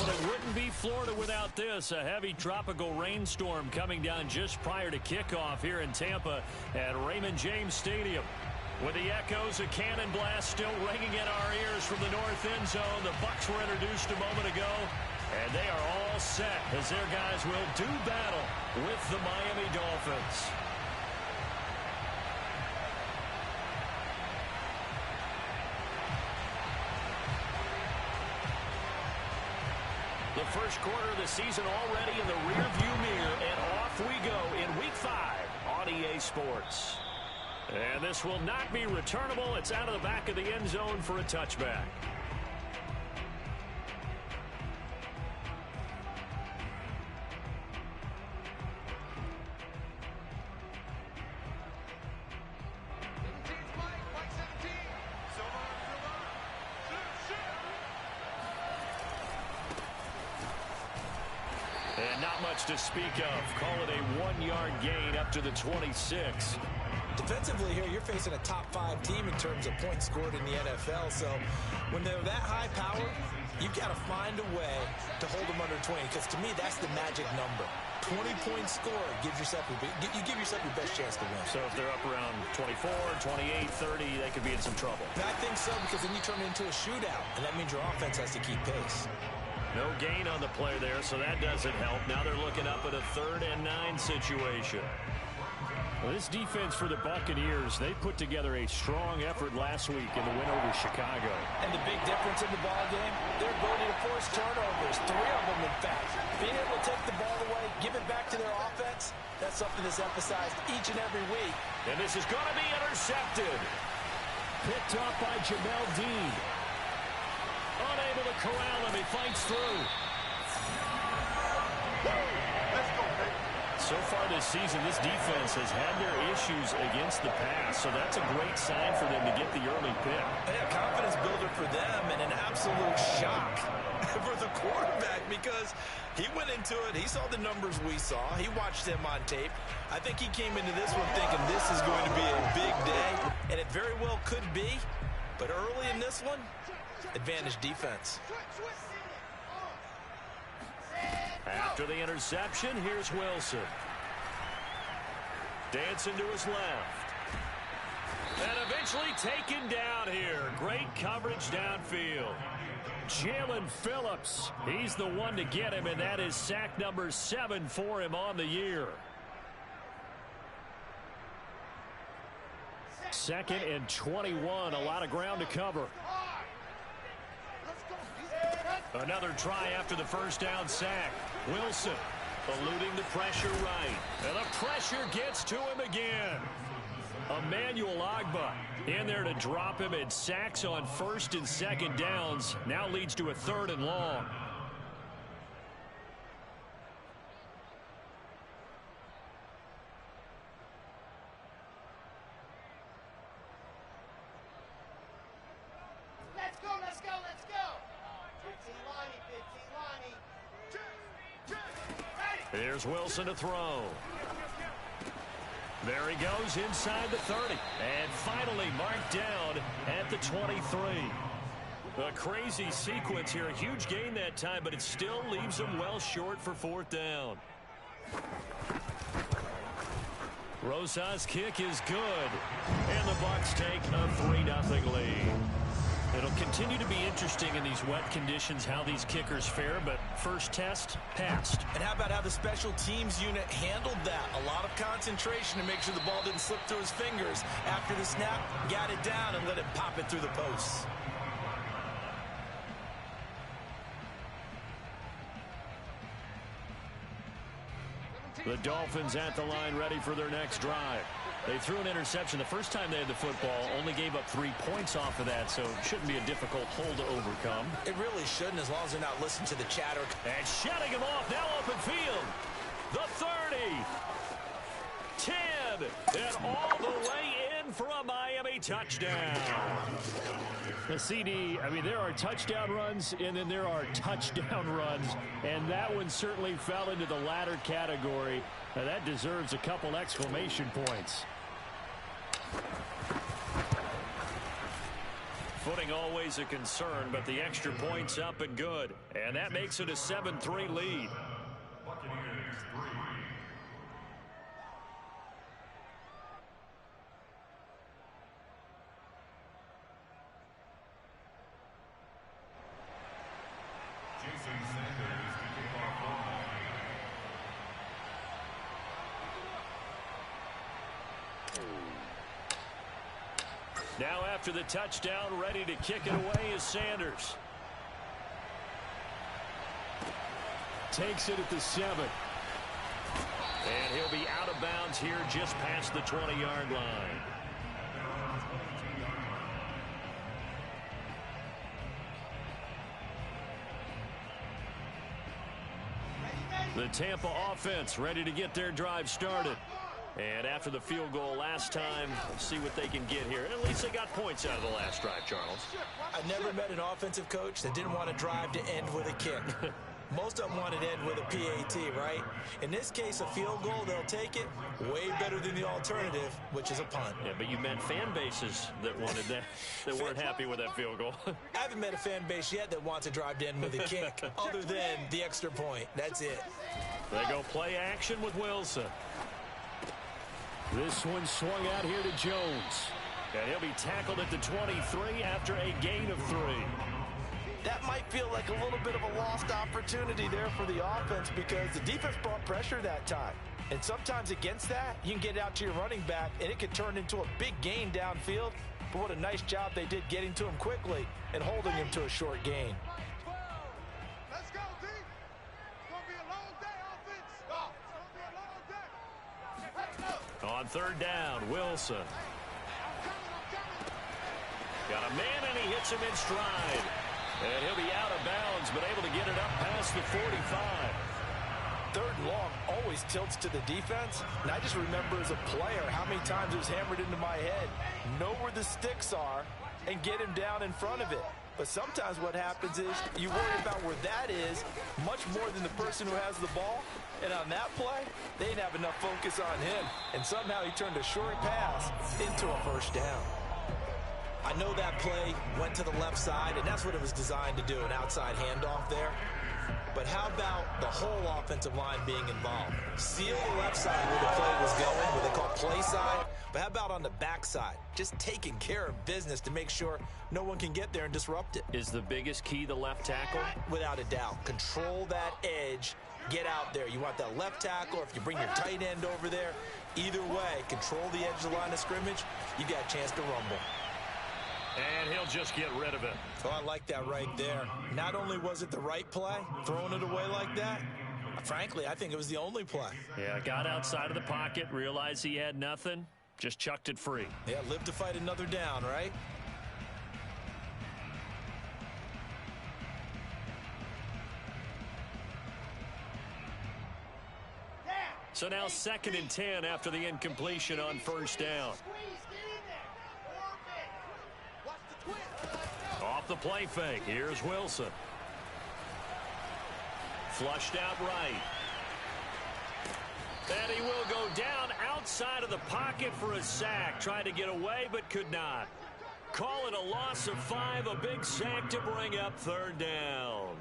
Well, it wouldn't be Florida without this. A heavy tropical rainstorm coming down just prior to kickoff here in Tampa at Raymond James Stadium. With the echoes of cannon blast still ringing in our ears from the north end zone, the Bucs were introduced a moment ago, and they are all set as their guys will do battle with the Miami Dolphins. The first quarter of the season already in the rearview mirror, and off we go in Week 5 on EA Sports. And this will not be returnable. It's out of the back of the end zone for a touchback. And not much to speak of. Call it a 1-yard gain up to the 26. Defensively here, you're facing a top-5 team in terms of points scored in the NFL. So when they're that high power, you've got to find a way to hold them under 20. Because to me, that's the magic number. 20 points scored gives yourself you give yourself your best chance to win. So if they're up around 24, 28, 30, they could be in some trouble. I think so, because then you turn it into a shootout, and that means your offense has to keep pace. No gain on the play there, so that doesn't help. Now they're looking up at a 3rd and 9 situation. Well, this defense for the Buccaneers, they put together a strong effort last week in the win over Chicago. And the big difference in the ball game, their ability to force turnovers, 3 of them in fact. Being able to take the ball away, give it back to their offense, that's something that's emphasized each and every week. And this is going to be intercepted. Picked up by Jamel Dean. Unable to corral him. He fights through. So far this season, this defense has had their issues against the pass, so that's a great sign for them to get the early pick. A confidence builder for them and an absolute shock for the quarterback, because he went into it. He saw the numbers we saw. He watched them on tape. I think he came into this one thinking this is going to be a big day, and it very well could be. But early in this one, advantage defense. After the interception, here's Wilson. Dancing to his left. And eventually taken down here. Great coverage downfield. Jalen Phillips, he's the one to get him, and that is sack number 7 for him on the year. 2nd and 21, a lot of ground to cover. Another try after the first down sack. Wilson eluding the pressure right. And the pressure gets to him again. Emmanuel Ogbah in there to drop him, and sacks on 1st and 2nd downs. Now leads to a 3rd and long. Here's Wilson to throw. There he goes inside the 30. And finally marked down at the 23. A crazy sequence here. A huge gain that time, but it still leaves them well short for 4th down. Rosas' kick is good. And the Bucs take a 3-0 lead. It'll continue to be interesting in these wet conditions how these kickers fare, but first test, passed. And how about how the special teams unit handled that? A lot of concentration to make sure the ball didn't slip through his fingers. After the snap, got it down and let it pop it through the posts. The Dolphins at the line, ready for their next drive. They threw an interception the first time they had the football, only gave up 3 points off of that, so it shouldn't be a difficult hole to overcome. It really shouldn't, as long as they're not listening to the chatter. And shutting him off, now open field. The 30, 10, and all the way in for a Miami touchdown. The CD, I mean, there are touchdown runs, and then there are touchdown runs, and that one certainly fell into the latter category. Now, that deserves a couple exclamation points. footing always a concern, but the extra point's up and good. And that makes it a 7-3 lead. Now after the touchdown, ready to kick it away is Sanders. Takes it at the 7. And he'll be out of bounds here just past the 20-yard line. The Tampa offense ready to get their drive started. And after the field goal last time, see what they can get here. At least they got points out of the last drive, Charles. I never met an offensive coach that didn't want to drive to end with a kick. Most of them wanted to end with a PAT, right? In this case, a field goal, they'll take it. Way better than the alternative, which is a punt. Yeah, but you met fan bases that wanted that, that weren't happy with that field goal. I haven't met a fan base yet that wants to drive to end with a kick, other than the extra point. That's it. They go play action with Wilson. This one swung out here to Jones. And he'll be tackled at the 23 after a gain of 3. That might feel like a little bit of a lost opportunity there for the offense because the defense brought pressure that time. And sometimes against that, you can get out to your running back, and it could turn into a big gain downfield. But what a nice job they did getting to him quickly and holding him to a short gain. Let's go, D. It's going to be a long day, offense. It's going to be a long day. On third down, Wilson. Got a man, and he hits him in stride. And he'll be out of bounds, but able to get it up past the 45. Third and long always tilts to the defense. And I just remember as a player how many times it was hammered into my head. Know where the sticks are and get him down in front of it. But sometimes what happens is you worry about where that is much more than the person who has the ball. And on that play, they didn't have enough focus on him. And somehow he turned a short pass into a first down. I know that play went to the left side, and that's what it was designed to do, an outside handoff there. But how about the whole offensive line being involved? Seal the left side where the play was going, what they call play side. But how about on the back side? Just taking care of business to make sure no one can get there and disrupt it. Is the biggest key the left tackle? Without a doubt. Control that edge. Get out there. You want that left tackle, or if you bring your tight end over there, either way, control the edge of the line of scrimmage, you got a chance to rumble. And he'll just get rid of it. Oh, I like that right there. Not only was it the right play, throwing it away like that, frankly, I think it was the only play. Yeah, got outside of the pocket, realized he had nothing, just chucked it free. Yeah, live to fight another down, right? So now 2nd and 10 after the incompletion on first down. Off the play fake, here's Wilson. Flushed out right. And he will go down outside of the pocket for a sack. Tried to get away, but could not. Call it a loss of 5, a big sack to bring up third down.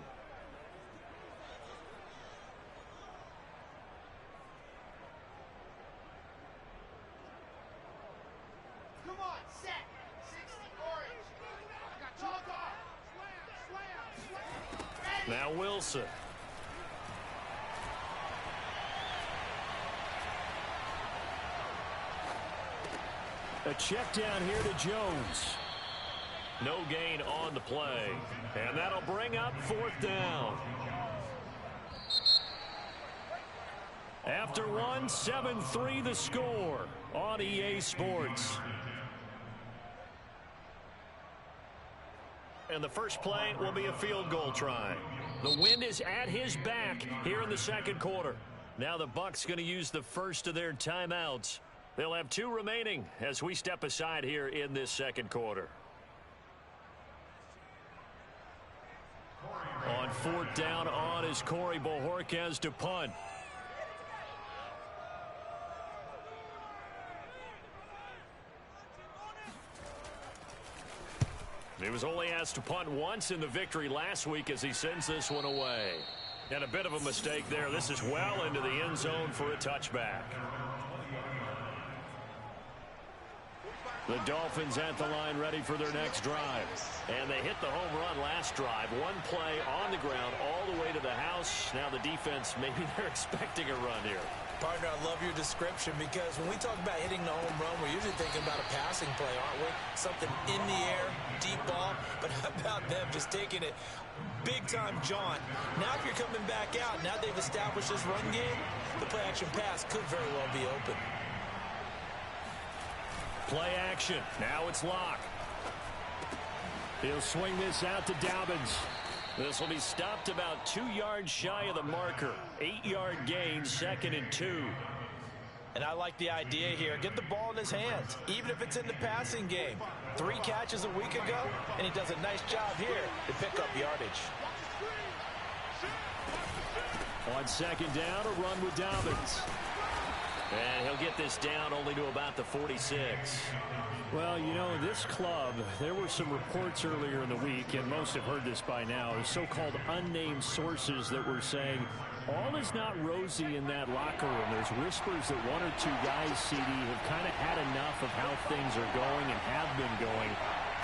Now Wilson. A check down here to Jones. No gain on the play. And that'll bring up fourth down. After one, 7-3 the score on EA Sports. And the first play will be a field goal try. The wind is at his back here in the second quarter. Now the Bucs going to use the first of their timeouts. They'll have 2 remaining as we step aside here in this second quarter. On fourth down on is Corey Bojorquez to punt. He was only asked to punt once in the victory last week as he sends this one away. And a bit of a mistake there. This is well into the end zone for a touchback. The Dolphins at the line ready for their next drive. And they hit the home run last drive. One play on the ground all the way to the house. Now the defense, maybe they're expecting a run here. Partner, I love your description because when we talk about hitting the home run, we're usually thinking about a passing play, aren't we? Something in the air, deep ball. But how about them just taking it big-time jaunt? Now if you're coming back out, now they've established this run game, the play-action pass could very well be open. Play action. Now it's Locke. He'll swing this out to Dobbins. This will be stopped about 2 yards shy of the marker. 8-yard gain, 2nd and 2. And I like the idea here. Get the ball in his hands, even if it's in the passing game. 3 catches a week ago, and he does a nice job here to pick up yardage. On 2nd down, a run with Dobbins. And he'll get this down only to about the 46. Well, you know, this club, there were some reports earlier in the week, and most have heard this by now, so-called unnamed sources that were saying all is not rosy in that locker room. There's whispers that 1 or 2 guys, CD, have kind of had enough of how things are going and have been going.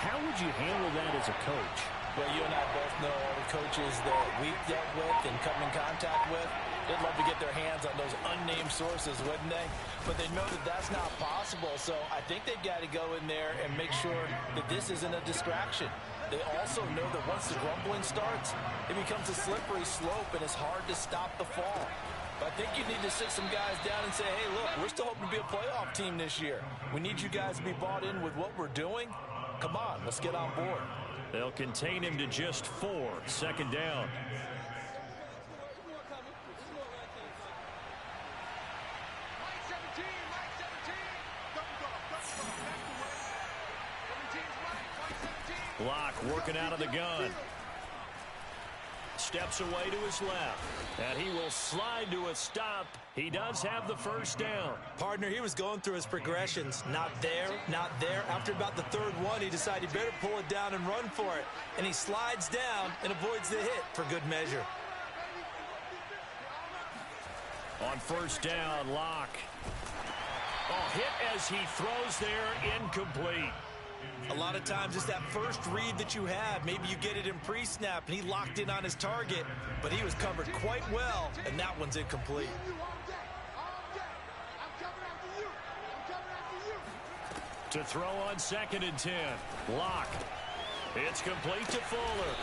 How would you handle that as a coach? Well, you and I both know all the coaches that we've dealt with and come in contact with. They'd love to get their hands on those unnamed sources, wouldn't they? But they know that that's not possible, so I think they've got to go in there and make sure that this isn't a distraction. They also know that once the grumbling starts, it becomes a slippery slope, and it's hard to stop the fall. But I think you need to sit some guys down and say, hey, look, we're still hoping to be a playoff team this year. We need you guys to be bought in with what we're doing. Come on, let's get on board. They'll contain him to just 4. 2nd down. Locke working out of the gun. Steps away to his left. And he will slide to a stop. He does have the 1st down. Partner, he was going through his progressions. Not there, not there. After about the 3rd one, he decided he better pull it down and run for it. And he slides down and avoids the hit for good measure. On 1st down, Locke. Oh, hit as he throws there, incomplete. A lot of times it's that first read that you have. Maybe you get it in pre-snap, and he locked in on his target, but he was covered quite well, and that one's incomplete. To throw on 2nd and 10. Locke. It's complete to Fuller.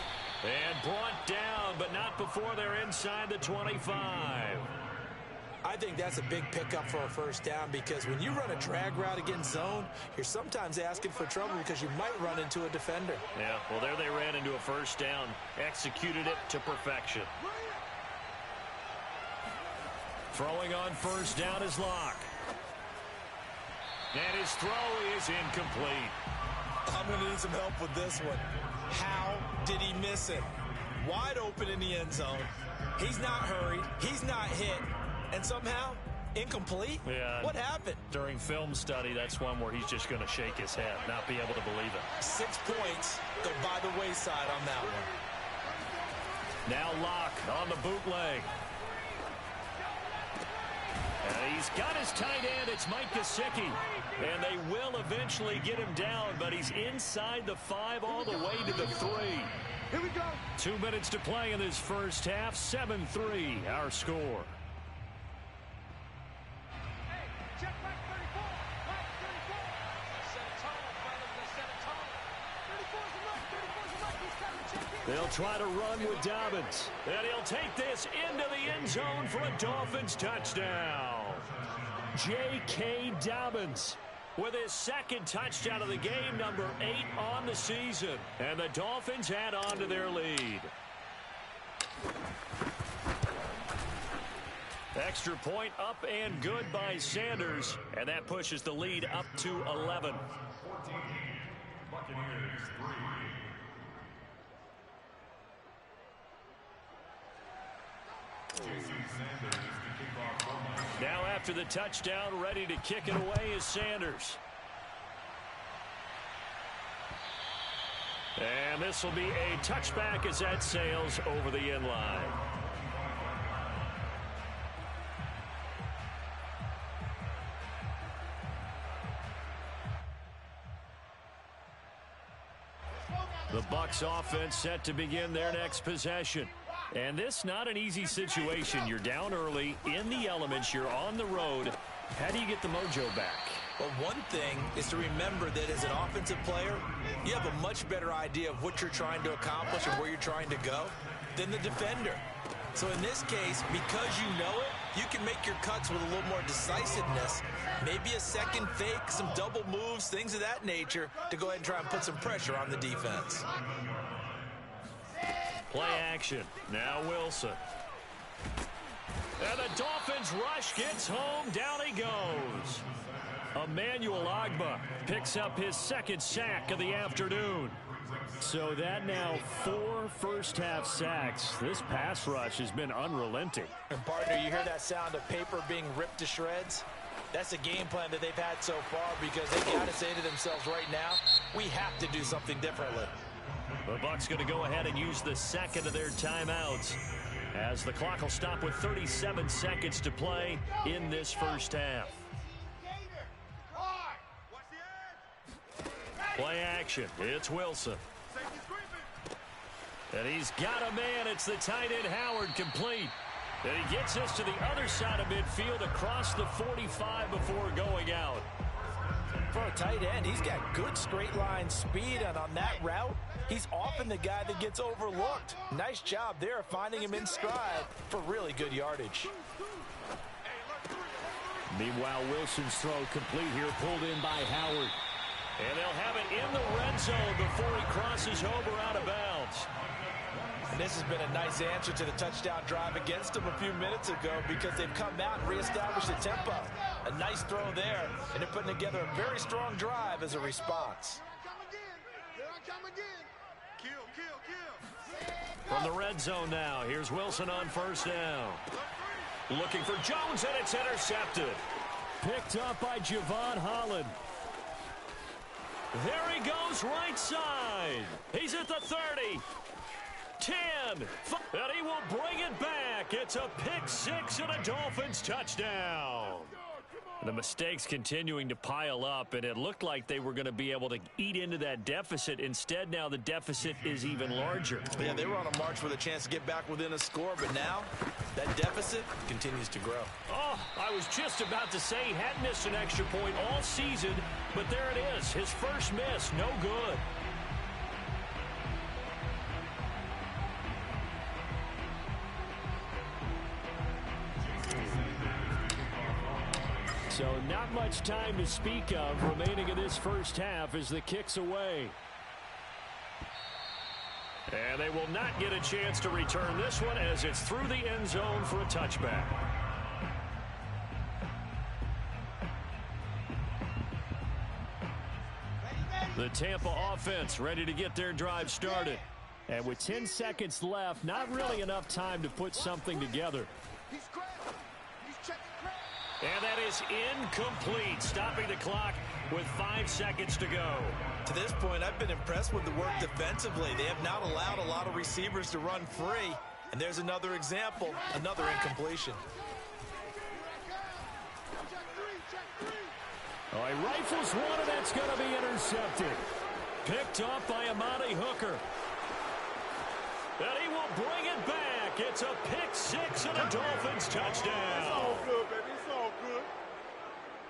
And brought down, but not before they're inside the 25. I think that's a big pickup for a 1st down because when you run a drag route against zone, you're sometimes asking for trouble because you might run into a defender. Yeah, well, there they ran into a 1st down. Executed it to perfection. Throwing on 1st down is Locke. And his throw is incomplete. I'm going to need some help with this one. How did he miss it? Wide open in the end zone. He's not hurried. He's not hit. And somehow, incomplete? Yeah. What happened? During film study, that's one where he's just going to shake his head, not be able to believe it. 6 points go by the wayside on that one. Now Locke on the bootleg. And he's got his tight end. It's Mike Gesicki. And they will eventually get him down, but he's inside the 5 all the way to the 3. Here we go. 2 minutes to play in this 1st half. 7-3, our score. Check back 34. Back 34. Set it tall, fellas. Let's set it tall. 34's the right. 34's the right. He's got to check in. They'll try to run with Dobbins. And he'll take this into the end zone for a Dolphins touchdown. J.K. Dobbins with his 2nd touchdown of the game, number 8 on the season. And the Dolphins add on to their lead. Extra point up and good by Sanders. And that pushes the lead up to 11. 14, Buccaneers 3. J.C. Sanders to kick off for Miami. Now after the touchdown, ready to kick it away is Sanders. And this will be a touchback as that sails over the end line. The Bucs offense set to begin their next possession. And this not an easy situation. You're down early, in the elements, you're on the road. How do you get the mojo back? Well, one thing is to remember that as an offensive player, you have a much better idea of what you're trying to accomplish and where you're trying to go than the defender. So in this case, because you know it, you can make your cuts with a little more decisiveness. Maybe a second fake, some double moves, things of that nature to go ahead and try and put some pressure on the defense. Play action. Now Wilson. And the Dolphins rush gets home. Down he goes. Emmanuel Ogbah picks up his second sack of the afternoon. So that now 4 first-half sacks. This pass rush has been unrelenting. And partner, you hear that sound of paper being ripped to shreds? That's the game plan that they've had so far because they got to say to themselves right now, we have to do something differently. The Bucs going to go ahead and use the second of their timeouts as the clock will stop with 37 seconds to play in this first half. Play action. It's Wilson. And he's got a man. It's the tight end Howard complete. And he gets us to the other side of midfield across the 45 before going out. For a tight end, he's got good straight line speed, and on that route, he's often the guy that gets overlooked. Nice job there of finding him in stride for really good yardage. Meanwhile, Wilson's throw complete here, pulled in by Howard. And they'll have it in the red zone before he crosses over out of bounds. And this has been a nice answer to the touchdown drive against them a few minutes ago because they've come out and reestablished the tempo. A nice throw there, and they're putting together a very strong drive as a response. From the red zone now, here's Wilson on first down. Looking for Jones, and it's intercepted. Picked up by Javon Holland. There he goes, right side. He's at the 30. 10. And he will bring it back. It's a pick six and a Dolphins touchdown. The mistakes continuing to pile up, and it looked like they were going to be able to eat into that deficit. Instead, now the deficit is even larger. Yeah, they were on a march with a chance to get back within a score, but now that deficit continues to grow. Oh, I was just about to say he hadn't missed an extra point all season, but there it is. His first miss, no good. So not much time to speak of remaining in this first half as the kick's away. And they will not get a chance to return this one as it's through the end zone for a touchback. The Tampa offense ready to get their drive started. And with 10 seconds left, not really enough time to put something together. And that is incomplete, stopping the clock with 5 seconds to go. To this point, I've been impressed with the work defensively. They have not allowed a lot of receivers to run free. And there's another example, another incompletion. Oh, he rifles one, and that's going to be intercepted. Picked up by Amani Hooker. And he will bring it back. It's a pick six and a Dolphins touchdown. It's all good, baby. It's all good.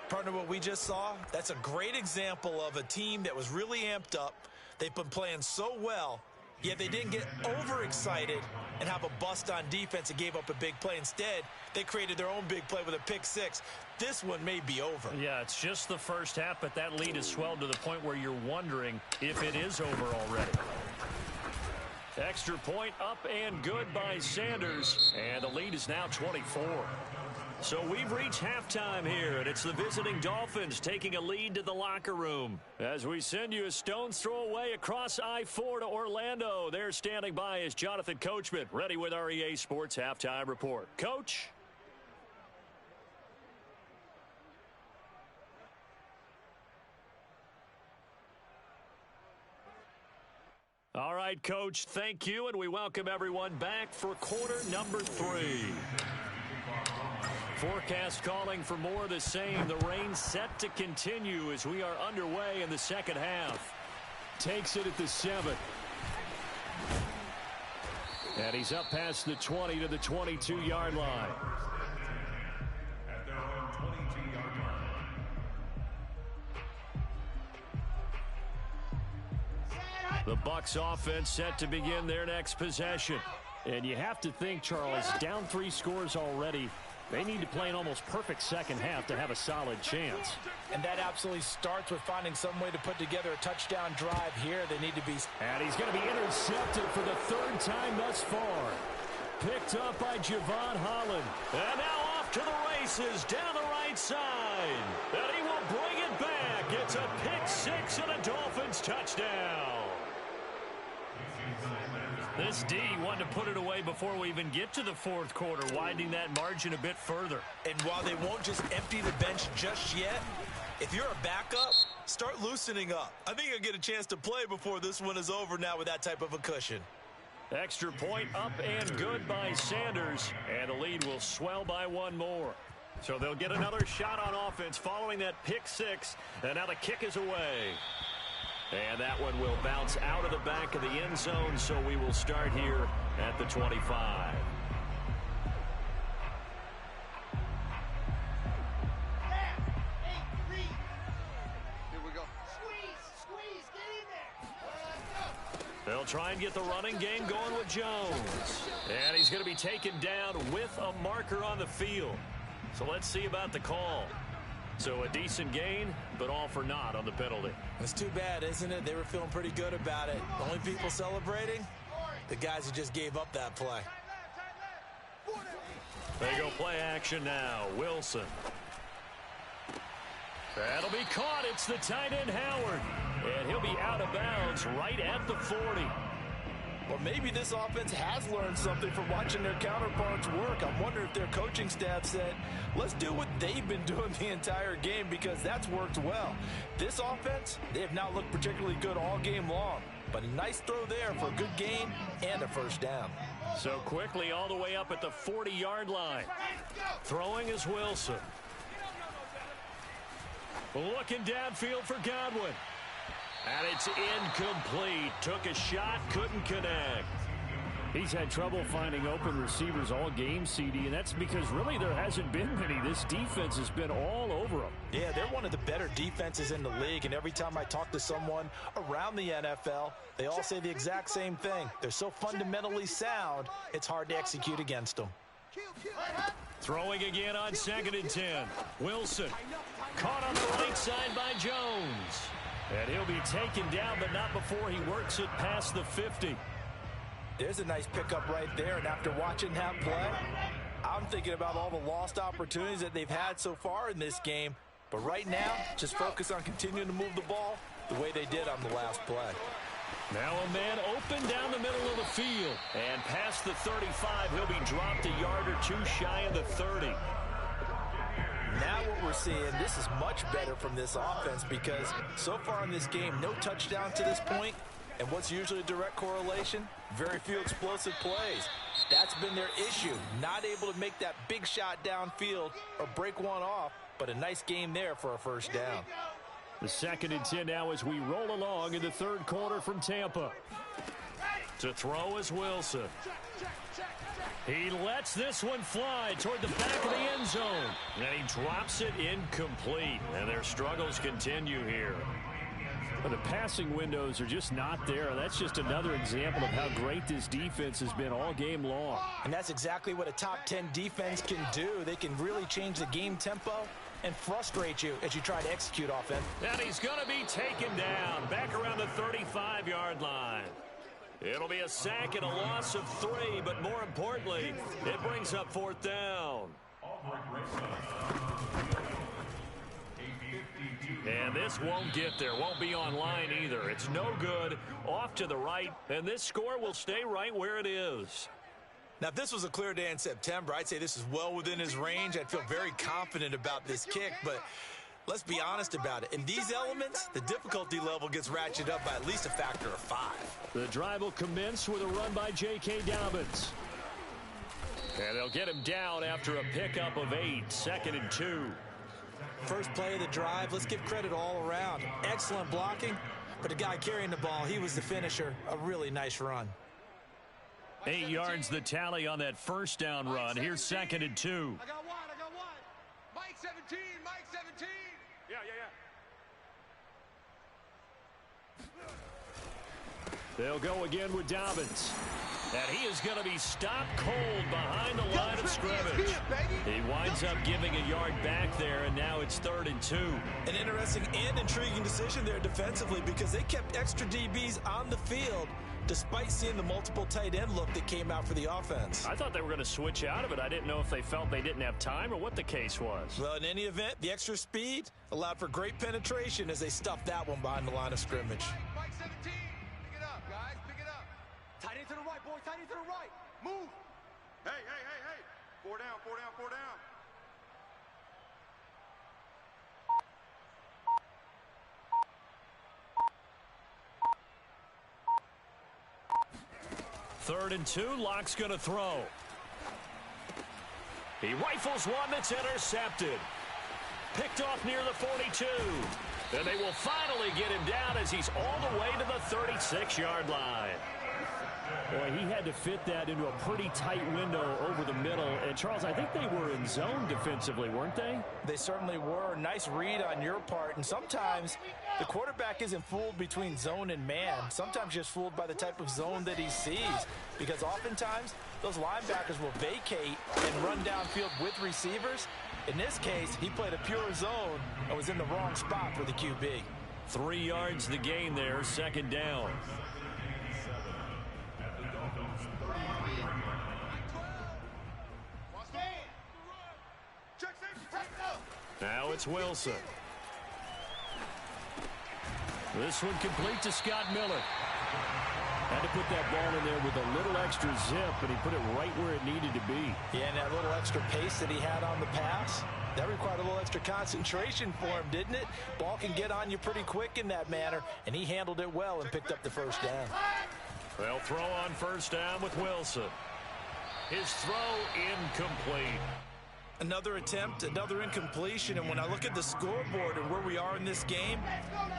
Partner, what we just saw, that's a great example of a team that was really amped up. They've been playing so well, yet they didn't get overexcited and have a bust on defense and gave up a big play. Instead, they created their own big play with a pick six. This one may be over. Yeah, it's just the first half, but that lead has swelled to the point where you're wondering if it is over already. Extra point up and good by Sanders, and the lead is now 24. So we've reached halftime here, and it's the visiting Dolphins taking a lead to the locker room. As we send you a stone's throw away across I-4 to Orlando, there standing by is Jonathan Coachman, ready with our EA Sports Halftime Report. Coach? All right, Coach, thank you, and we welcome everyone back for quarter number 3. Forecast calling for more of the same. The rain set to continue as we are underway in the second half. Takes it at the 7. And he's up past the 20 to the 22-yard line. At their own 22-yard line. The Bucs offense set to begin their next possession. And you have to think, Charles, down 3 scores already. They need to play an almost perfect second half to have a solid chance. And that absolutely starts with finding some way to put together a touchdown drive here. They need to be... And he's going to be intercepted for the 3rd time thus far. Picked up by Javon Holland. And now off to the races down the right side. And he will bring it back. It's a pick 6 and a Dolphins touchdown. This D wanted to put it away before we even get to the 4th quarter, widening that margin a bit further. And while they won't just empty the bench just yet, if you're a backup, start loosening up. I think you'll get a chance to play before this one is over now with that type of a cushion. Extra point up and good by Sanders, and the lead will swell by 1 more. So they'll get another shot on offense following that pick 6, and now the kick is away. And that one will bounce out of the back of the end zone, so we will start here at the 25. Here we go. Squeeze, get in there. They'll try and get the running game going with Jones. And he's going to be taken down with a marker on the field. So let's see about the call. So a decent gain, but all for naught on the penalty. It's too bad, isn't it? They were feeling pretty good about it. The only people celebrating, the guys who just gave up that play. They go play action now. Wilson. That'll be caught. It's the tight end, Howard. And he'll be out of bounds right at the 40. Well, maybe this offense has learned something from watching their counterparts work. I'm wondering if their coaching staff said, let's do what they've been doing the entire game, because that's worked well. This offense, they have not looked particularly good all game long. But a nice throw there for a good gain and a first down. So quickly all the way up at the 40-yard line. Throwing is Wilson. Looking downfield for Godwin. And it's incomplete. Took a shot, couldn't connect. He's had trouble finding open receivers all game, CD, and that's because really there hasn't been many. This defense has been all over them. Yeah, they're one of the better defenses in the league, and every time I talk to someone around the NFL, they all say the exact same thing. They're so fundamentally sound, it's hard to execute against them. Throwing again on 2nd and 10. Wilson caught on the right side by Jones. And he'll be taken down, but not before he works it past the 50. There's a nice pickup right there, and after watching that play, I'm thinking about all the lost opportunities that they've had so far in this game. But right now, just focus on continuing to move the ball the way they did on the last play. Now a man open down the middle of the field. And past the 35, he'll be dropped a yard or two shy of the 30. Now what we're seeing, this is much better from this offense, because so far in this game, no touchdown to this point. And what's usually a direct correlation? Very few explosive plays. That's been their issue. Not able to make that big shot downfield or break one off, but a nice game there for a first down. The 2nd and 10 now as we roll along in the 3rd quarter from Tampa. To throw is Wilson. He lets this one fly toward the back of the end zone. And he drops it incomplete. And their struggles continue here. But the passing windows are just not there. That's just another example of how great this defense has been all game long. And that's exactly what a top 10 defense can do. They can really change the game tempo and frustrate you as you try to execute offense. And he's going to be taken down back around the 35-yard line. It'll be a sack and a loss of 3, but more importantly, it brings up 4th down. And this won't get there, won't be online either. It's no good, off to the right, and this score will stay right where it is. Now, if this was a clear day in September, I'd say this is well within his range. I'd feel very confident about this kick, but Let's be honest about it. In these elements, the difficulty level gets ratcheted up by at least a factor of 5. The drive will commence with a run by J.K. Dobbins. And they'll get him down after a pickup of 8, 2nd and 2. First play of the drive, let's give credit all around. Excellent blocking, but the guy carrying the ball, he was the finisher. A really nice run. 8 yards the tally on that first down run. Here's 2nd and 2. I got one. Mike 17, Mike 17. Yeah. They'll go again with Dobbins. And he is going to be stopped cold behind the line of scrimmage. He winds up giving a yard back there, and now it's 3rd and 2. An interesting and intriguing decision there defensively because they kept extra DBs on the field despite seeing the multiple tight end look that came out for the offense. I thought they were going to switch out of it. I didn't know if they felt they didn't have time or what the case was. Well, in any event, the extra speed allowed for great penetration as they stuffed that one behind the line of scrimmage. Mike 17. Pick it up, guys. Pick it up. Tight end to the right, boys. Tight end to the right. Move. Hey. 4 down. 3rd and 2, Locke's going to throw. He rifles one that's intercepted. Picked off near the 42. And they will finally get him down as he's all the way to the 36-yard line. Boy, he had to fit that into a pretty tight window over the middle. And, Charles, I think they were in zone defensively, weren't they? They certainly were. Nice read on your part. And sometimes the quarterback isn't fooled between zone and man. Sometimes just fooled by the type of zone that he sees. Because oftentimes those linebackers will vacate and run downfield with receivers. In this case, he played a pure zone and was in the wrong spot for the QB. 3 yards the gain there, 2nd down. Now it's Wilson. This one complete to Scott Miller. Had to put that ball in there with a little extra zip, but he put it right where it needed to be. Yeah, and that little extra pace that he had on the pass, that required a little extra concentration for him, didn't it? Ball can get on you pretty quick in that manner, and he handled it well and picked up the first down. They'll throw on first down with Wilson. His throw incomplete. Another attempt, another incompletion, and when I look at the scoreboard and where we are in this game,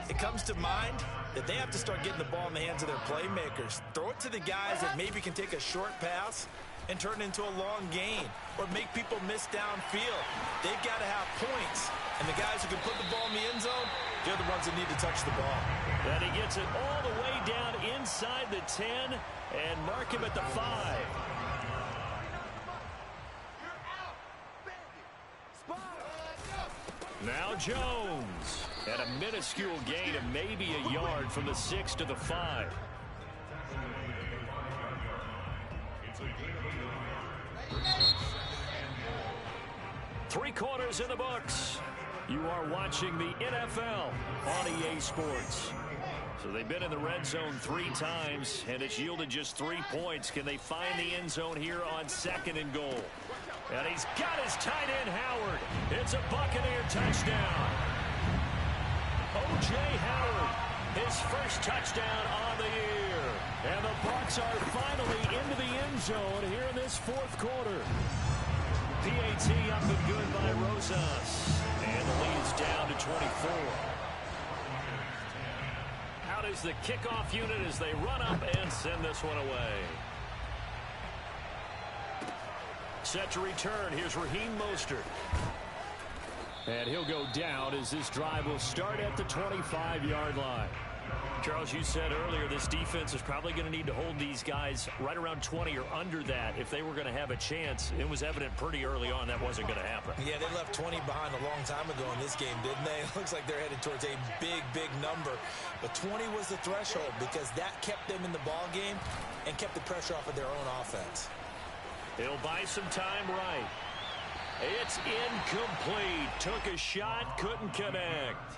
it comes to mind that they have to start getting the ball in the hands of their playmakers. Throw it to the guys that maybe can take a short pass and turn it into a long gain or make people miss downfield. They've got to have points, and the guys who can put the ball in the end zone, they're the ones that need to touch the ball. And he gets it all the way down inside the 10 and mark him at the 5. Now Jones at a minuscule gain of maybe a yard from the 6 to the 5. Three quarters in the books. You are watching the NFL on EA Sports. So they've been in the red zone 3 times, and it's yielded just 3 points. Can they find the end zone here on 2nd and goal? And he's got his tight end, Howard. It's a Buccaneer touchdown. O.J. Howard, his first touchdown on the year. And the Bucs are finally into the end zone here in this 4th quarter. PAT up and good by Rosas. And the lead is down to 24. Out is the kickoff unit as they run up and send this one away. Set to return. Here's Raheem Mostert. And he'll go down as this drive will start at the 25-yard line. Charles, you said earlier this defense is probably going to need to hold these guys right around 20 or under that if they were going to have a chance. It was evident pretty early on that wasn't going to happen. Yeah, they left 20 behind a long time ago in this game, didn't they? It looks like they're headed towards a big number. But 20 was the threshold because that kept them in the ball game and kept the pressure off of their own offense. He'll buy some time right. It's incomplete. Took a shot, couldn't connect.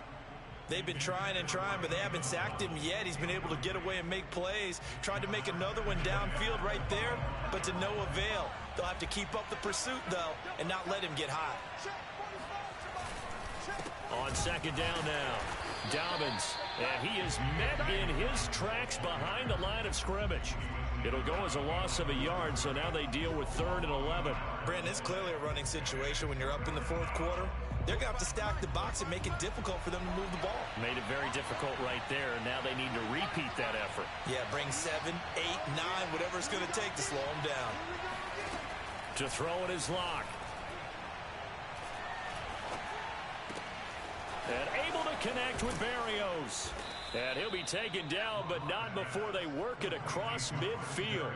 They've been trying, but they haven't sacked him yet. He's been able to get away and make plays. Tried to make another one downfield right there, but to no avail. They'll have to keep up the pursuit, though, and not let him get hot. On second down now, Dobbins, and he is met in his tracks behind the line of scrimmage. It'll go as a loss of a yard, so now they deal with 3rd and 11. Brandon, it's clearly a running situation when you're up in the 4th quarter. They're going to have to stack the box and make it difficult for them to move the ball. Made it very difficult right there, and now they need to repeat that effort. Yeah, bring 7, 8, 9, whatever it's going to take to slow them down. To throw it is Locke. And able to connect with Berrios. And he'll be taken down, but not before they work it across midfield.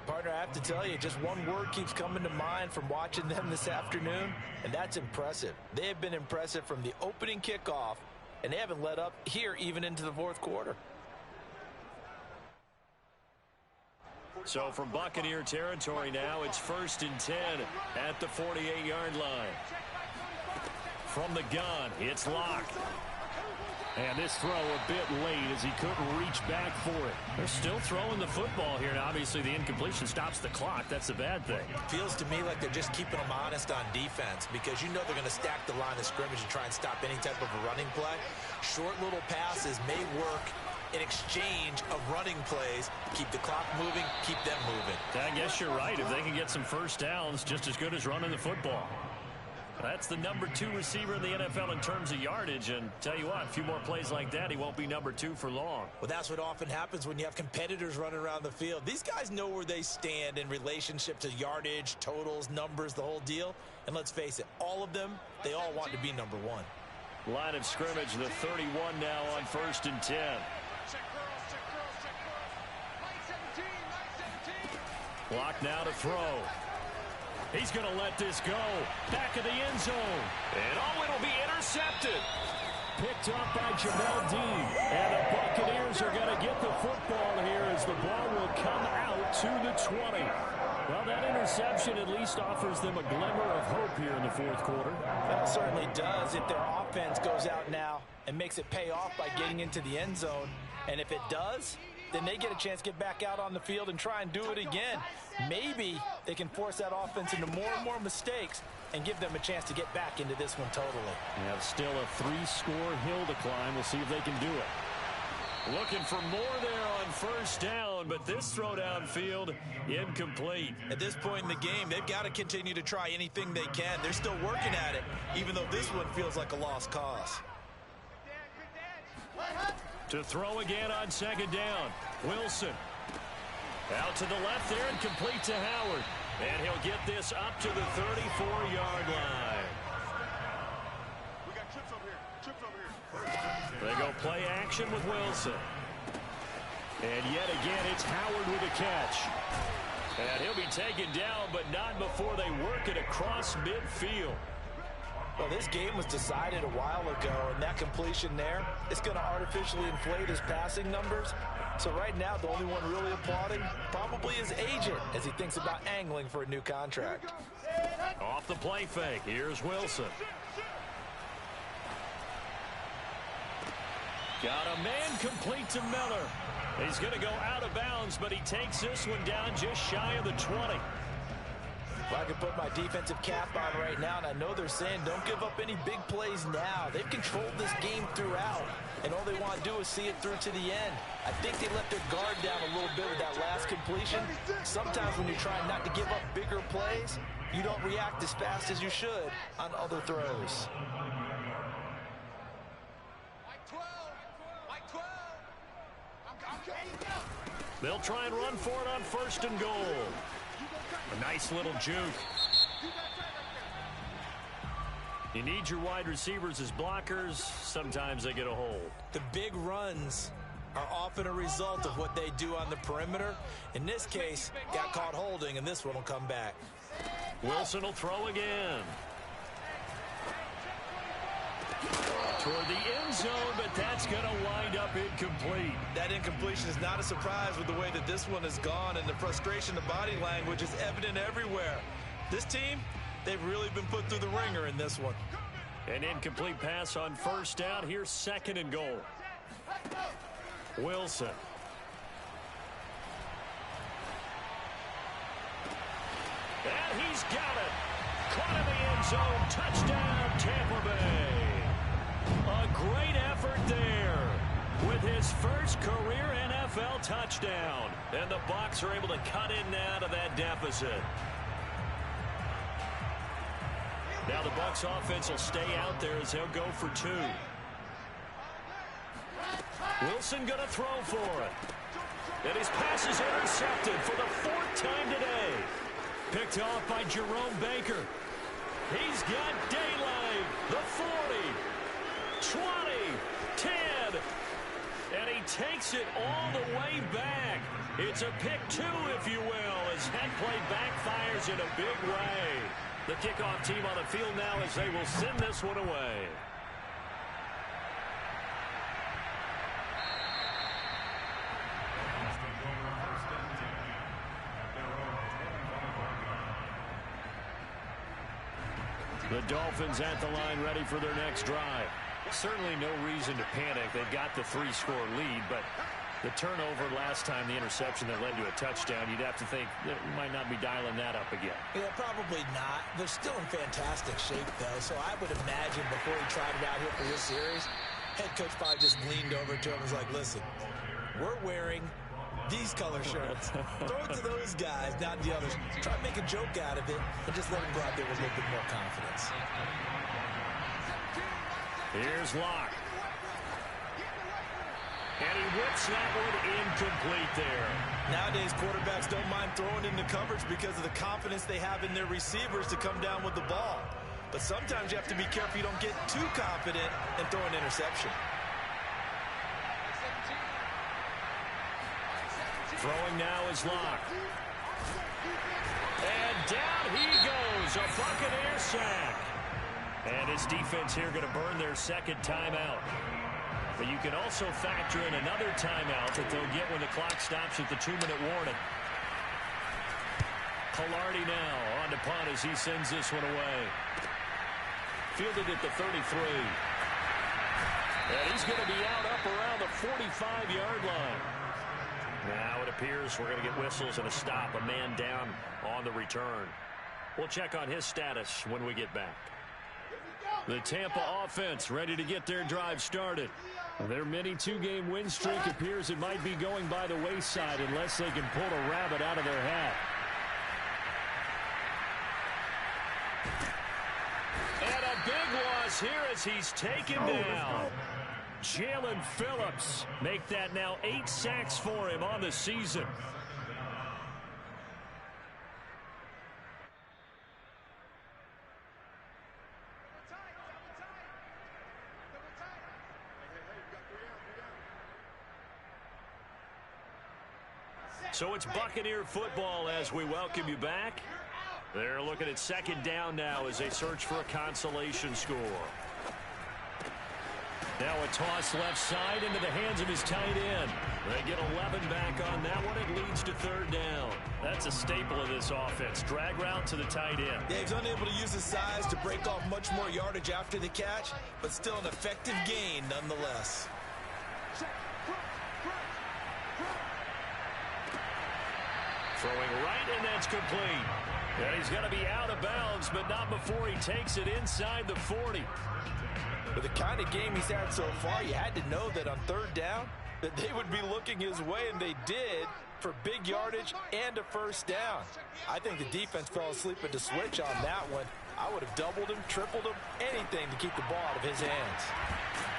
Partner, I have to tell you, just one word keeps coming to mind from watching them this afternoon, and that's impressive. They have been impressive from the opening kickoff, and they haven't let up here even into the 4th quarter. So from Buccaneer territory now, it's 1st and 10 at the 48-yard line. From the gun, it's Locke. And this throw a bit late as he couldn't reach back for it. They're still throwing the football here. Now, obviously, the incompletion stops the clock. That's the bad thing. Feels to me like they're just keeping them honest on defense because you know they're going to stack the line of scrimmage and try and stop any type of a running play. Short little passes may work in exchange of running plays. Keep the clock moving, keep them moving. I guess you're right. If they can get some first downs, just as good as running the football. That's the number 2 receiver in the NFL in terms of yardage, and tell you what, a few more plays like that, he won't be number 2 for long. Well, that's what often happens when you have competitors running around the field. These guys know where they stand in relationship to yardage, totals, numbers, the whole deal. And let's face it, all of them, they all want to be number 1. Line of scrimmage, the 31 now on 1st and 10. Check girls, check girls, check girls. Line 17, line 17. Clock now to throw. He's going to let this go. Back of the end zone. And oh, it'll be intercepted. Picked up by Jamel Dean. And the Buccaneers are going to get the football here as the ball will come out to the 20. Well, that interception at least offers them a glimmer of hope here in the 4th quarter. That certainly does if their offense goes out now and makes it pay off by getting into the end zone. And if it does, then they get a chance to get back out on the field and try and do it again. Maybe they can force that offense into more and more mistakes and give them a chance to get back into this one totally. Yeah, still a 3-score hill to climb. We'll see if they can do it. Looking for more there on 1st down, but this throw downfield incomplete. At this point in the game, they've got to continue to try anything they can. They're still working at it, even though this one feels like a lost cause. To throw again on 2nd down. Wilson. Out to the left there and complete to Howard. And he'll get this up to the 34-yard line. We got chips over here. Chips over here. They go play action with Wilson. And yet again, it's Howard with a catch. And he'll be taken down, but not before they work it across midfield. Well, this game was decided a while ago, and that completion there, it's going to artificially inflate his passing numbers. So right now, the only one really applauding probably his agent as he thinks about angling for a new contract. Off the play fake, here's Wilson. Got a man complete to Miller. He's going to go out of bounds, but he takes this one down just shy of the 20. Well, I can put my defensive cap on right now, and I know they're saying don't give up any big plays now. They've controlled this game throughout, and all they want to do is see it through to the end. I think they let their guard down a little bit with that last completion. Sometimes when you're trying not to give up bigger plays, you don't react as fast as you should on other throws. Mike 12. Mike 12. They'll try and run for it on 1st and goal. A nice little juke. You need your wide receivers as blockers. Sometimes they get a hold. The big runs are often a result of what they do on the perimeter. In this case, got caught holding, and this one will come back. Wilson will throw again. Toward the end zone, but that's going to wind up incomplete. That incompletion is not a surprise with the way that this one has gone, and the frustration, the body language is evident everywhere. This team, they've really been put through the ringer in this one. An incomplete pass on 1st down. Here's 2nd and goal. Wilson. And he's got it. Caught in the end zone. Touchdown, Tampa Bay. A great effort there with his first career NFL touchdown. And the Bucs are able to cut in now to that deficit. Now the Bucs offense will stay out there as they'll go for 2. Wilson going to throw for it. And his pass is intercepted for the 4th time today. Picked off by Jerome Baker. He's got daylight. The 40, 20, 10. And he takes it all the way back. It's a pick 2, if you will, as that play backfires in a big way. The kickoff team on the field now as they will send this one away. The Dolphins at the line ready for their next drive. Certainly no reason to panic. They've got the 3-score lead, but the turnover last time, the interception that led to a touchdown, you'd have to think that we might not be dialing that up again. Yeah, probably not. They're still in fantastic shape, though, so I would imagine before he tried it out here for this series, head coach probably just leaned over to him and was like, listen, we're wearing these color shirts. Throw it to those guys, not the others. Try to make a joke out of it and just let them go out there with a little bit more confidence. Here's Locke. And he whips that one incomplete there. Nowadays, quarterbacks don't mind throwing into coverage because of the confidence they have in their receivers to come down with the ball. But sometimes you have to be careful you don't get too confident and throw an interception. Throwing now is Locke. And down he goes. A Buccaneer sack. And his defense here going to burn their second timeout. But you can also factor in another timeout that they'll get when the clock stops at the 2-minute warning. Palardy now on to punt as he sends this one away. Fielded at the 33. And he's going to be out up around the 45-yard line. Now it appears we're going to get whistles and a stop. A man down on the return. We'll check on his status when we get back. The Tampa offense ready to get their drive started. Their mini 2-game win streak appears it might be going by the wayside unless they can pull a rabbit out of their hat. And a big loss here as he's taken down. Jalen Phillips make that now 8 sacks for him on the season. So it's Buccaneer football as we welcome you back. They're looking at second down now as they search for a consolation score. Now a toss left side into the hands of his tight end. They get 11 back on that one. It leads to third down. That's a staple of this offense. Drag route to the tight end. Yeah, he's unable to use his size to break off much more yardage after the catch, but still an effective gain nonetheless. Throwing right, and that's complete. And he's going to be out of bounds, but not before he takes it inside the 40. With the kind of game he's had so far, you had to know that on third down that they would be looking his way, and they did, for big yardage and a first down. I think the defense fell asleep at the switch on that one. I would have doubled him, tripled him, anything to keep the ball out of his hands.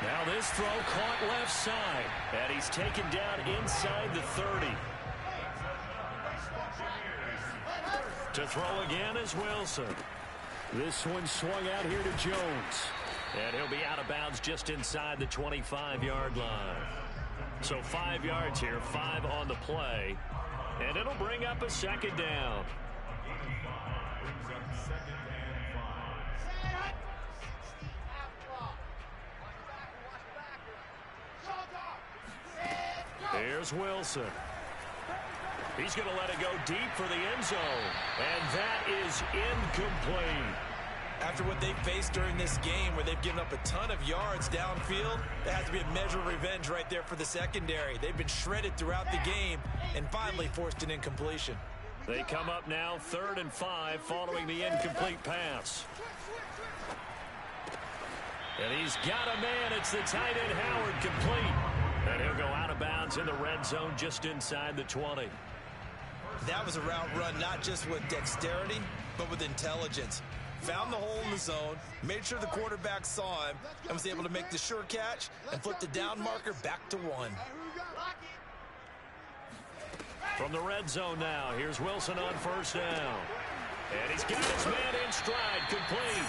Now this throw caught left side, and he's taken down inside the 30. To throw again is Wilson. This one swung out here to Jones. And he'll be out of bounds just inside the 25-yard line. So 5 yards here, 5 on the play. And it'll bring up a second down. Here's Wilson. He's going to let it go deep for the end zone. And that is incomplete. After what they faced during this game where they've given up a ton of yards downfield, there has to be a measure of revenge right there for the secondary. They've been shredded throughout the game and finally forced an incompletion. They come up now 3rd and 5 following the incomplete pass. And he's got a man. It's the tight end Howard, complete. And he'll go out of bounds in the red zone just inside the 20. That was a route run not just with dexterity, but with intelligence. Found the hole in the zone, made sure the quarterback saw him, and was able to make the sure catch and flip the down marker back to 1. From the red zone now, here's Wilson on 1st down. And he's got his man in stride, complete.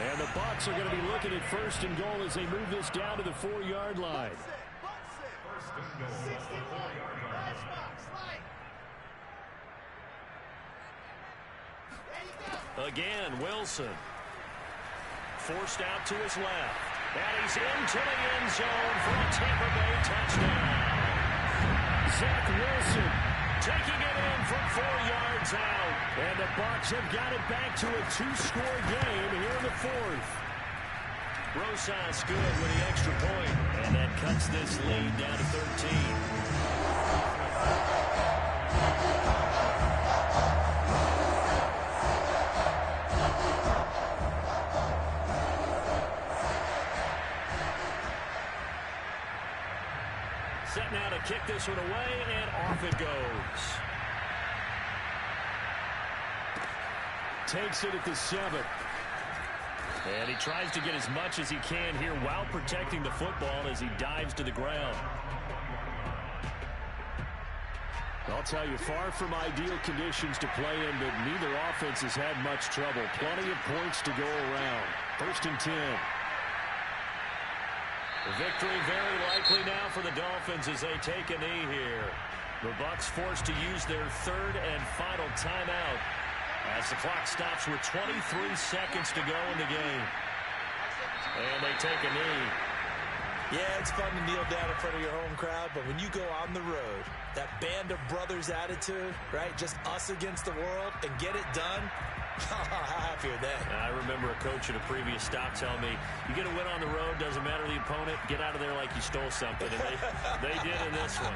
And the Bucs are going to be looking at 1st and goal as they move this down to the 4-yard line. Again, Wilson. Forced out to his left. And he's into the end zone for a Tampa Bay touchdown. Zach Wilson taking it in from 4 yards out. And the Bucs have got it back to a 2-score game here in the 4th. Rosas good with the extra point. And that cuts this lead down to 13. Set now to kick this one away, and off it goes. Takes it at the 7. And he tries to get as much as he can here while protecting the football as he dives to the ground. I'll tell you, far from ideal conditions to play in, but neither offense has had much trouble. Plenty of points to go around. 1st and 10. Victory very likely now for the Dolphins as they take a knee here. The Bucs forced to use their 3rd and final timeout as the clock stops with 23 seconds to go in the game. And they take a knee. Yeah, it's fun to kneel down in front of your home crowd, but when you go on the road, that band of brothers attitude, right? Just us against the world and get it done. How happy are they? I remember a coach at a previous stop telling me, you get a win on the road, doesn't matter the opponent, get out of there like you stole something. And they did in this one.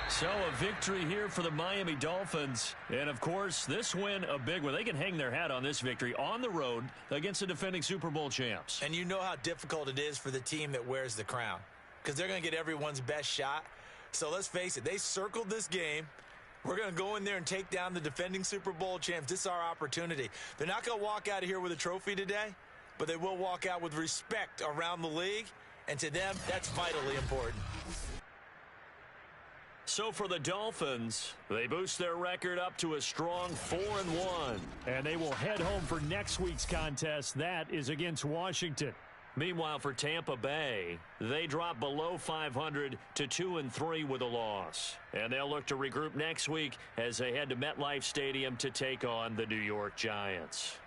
So a victory here for the Miami Dolphins. And, of course, this win, a big one. They can hang their hat on this victory on the road against the defending Super Bowl champs. And you know how difficult it is for the team that wears the crown, because they're going to get everyone's best shot. So let's face it, they circled this game. We're going to go in there and take down the defending Super Bowl champs. This is our opportunity. They're not going to walk out of here with a trophy today, but they will walk out with respect around the league. And to them, that's vitally important. So for the Dolphins, they boost their record up to a strong 4-1. And they will head home for next week's contest. That is against Washington. Meanwhile, for Tampa Bay, they drop below 500 to 2-3 with a loss. And they'll look to regroup next week as they head to MetLife Stadium to take on the New York Giants.